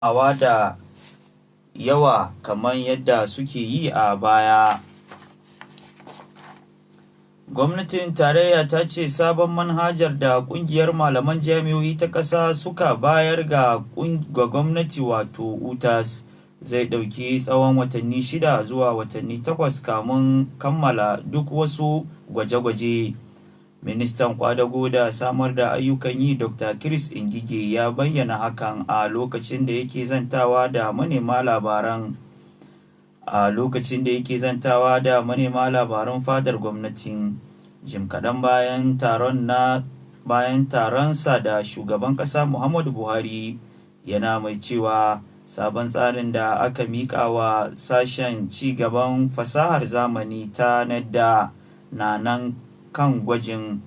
awa da yawa kamar yadda suke yi a baya. Gwamnatin tarayya ta ce sabon manhajar da ƙungiyar malaman jami'o'i ta ƙasa suka bayar ga gwamnati wato UTAS zai ɗauki tsawon watanni 6 zuwa watanni 8 kamun kammala duk wasu gwaje-gwaje. Ministan Kwadago da Samar da Ayyukan yi Dr. Chris Ngige ya bayyana hakan a lokacin da yake zantawa da manema labaran fadar gwamnatin jim kaɗan bayan taronsa da shugaban ƙasa Muhammadu Buhari, yana mai cewa sabon tsarin da aka miƙa wa sashen cigaban fasahar zamani ta NEDA na nan kan gwajin.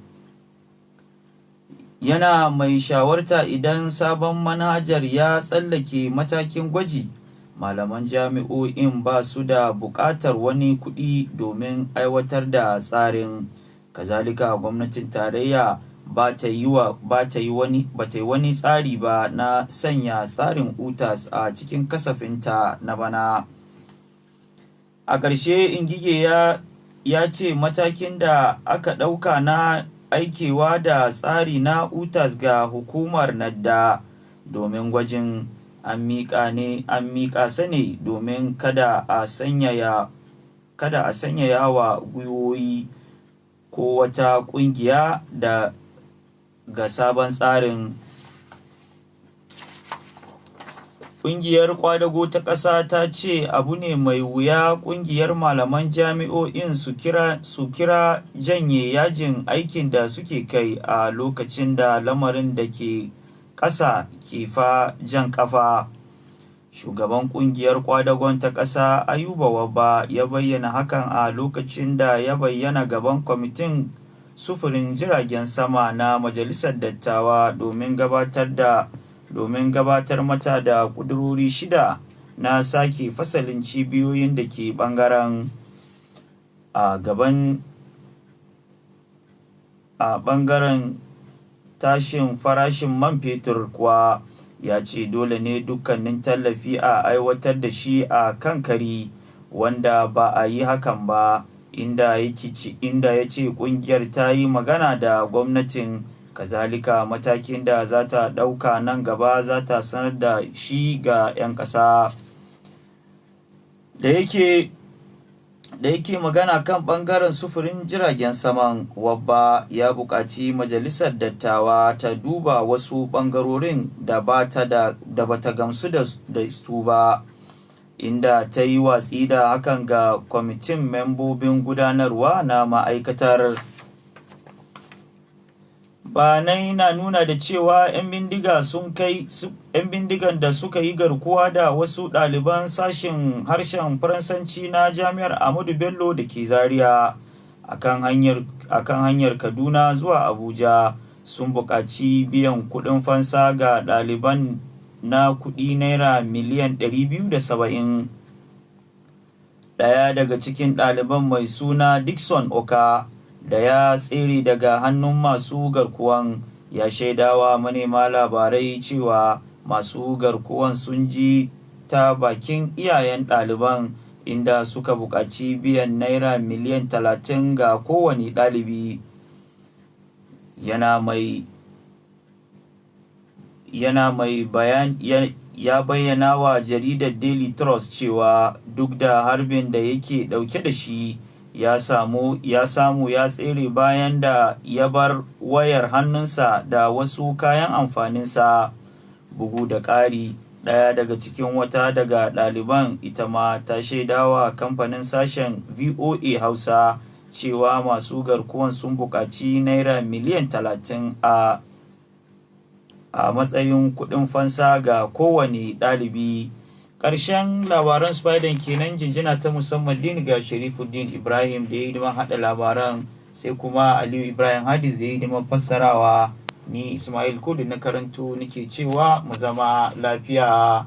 Yana mai shawarta idan sabon manhajar ya tsallake matakin gwaji, malaman jami'o'in ba su da buƙatar wani kuɗi domin aiwatar da tsarin. Kazalika gwamnatin tarayya ba ta yi wani tsari ba na sanya tsarin UTAS a cikin kasafinta na bana. A ƙarshe Ngige ya ce matakin da aka ɗauka na aikewa da tsari na UTAS ga hukumar NEDA domin gwajin an miƙa sa ne domin kada a sanyaya wa gwiwoyi ko wata ƙungiya ga sabon tsarin. Ƙungiyar Kwadago ta ƙasa ta ce abu ne mai wuya ƙungiyar malaman jami'o'in su kira janye yajin aikin da suke kai a lokacin da lamarin da ke ƙasa ke fa jan ƙafa. Shugaban ƙungiyar Kwadagon ta ƙasa Ayuba Wabba ya bayyana hakan a lokacin da ya bayyana gaban kwamitin sufurin jiragen sama na Majalisar Dattawa domin gabatar mata da ƙudurori 6 na sake fasalin cibiyoyin da ke ɓangaren tashin farashin man fetur kuwa ya ce dole ne dukkanin tallafi a aiwatar da shi a kan kari, wanda ba a yi hakan ba, inda ya ce ƙungiyar ta yi magana da gwamnatin. Kazalika matakin da za ta ɗauka nan gaba za ta sanar da shi ga 'yan ƙasa. Da yake magana kan ɓangaren sufurin jiragen saman, Wabba ya buƙaci Majalisar Dattawa ta duba wasu ɓangarorin da ba ta gamsu da su ba, inda ta yi watsi da hakan ga kwamitin membobin gudanarwa na ma'aikatar. Bayanai na nuna da cewa 'yan bindigan da suka yi garkuwa da wasu ɗaliban sashen harshen Faransanci na Jami'ar Ahmadu Bello da ke Zaria akan hanyar Kaduna zuwa Abuja sun buƙaci biyan kuɗin fansa ga ɗaliban na kuɗi naira miliyan 270. Ɗaya daga cikin ɗaliban mai suna Dickson Oka da ya tsere daga hannun masu garkuwan ya shaidawa manema labarai cewa masu garkuwan sun ji ta bakin iyayen ɗaliban, inda suka buƙaci biyan naira miliyan 30 ga kowane ɗalibi. Ya bayyana wa jaridar Daily Trust cewa duk da harbin da yake ɗauke da shi, ya samu ya tsere bayan da ya bar wayar hannunsa da wasu kayan amfaninsa. Bugu da ƙari, ɗaya daga cikin wata daga ɗaliban ita ma ta shaidawa kamfanin sashen VOA Hausa cewa masu garkuwan sun buƙaci naira miliyan 30 a matsayin kuɗin fansa ga kowane ɗalibi. Ƙarshen labaran Spider kenan. Jinjina ta musamman ga Sharifuddin Ibrahim da ya yi neman haɗa labaran, sai kuma Aliyu Ibrahim Hadis da ya yi neman fassarawa. Ni Ismail Kudu na karanto nake cewa mu zama lafiya.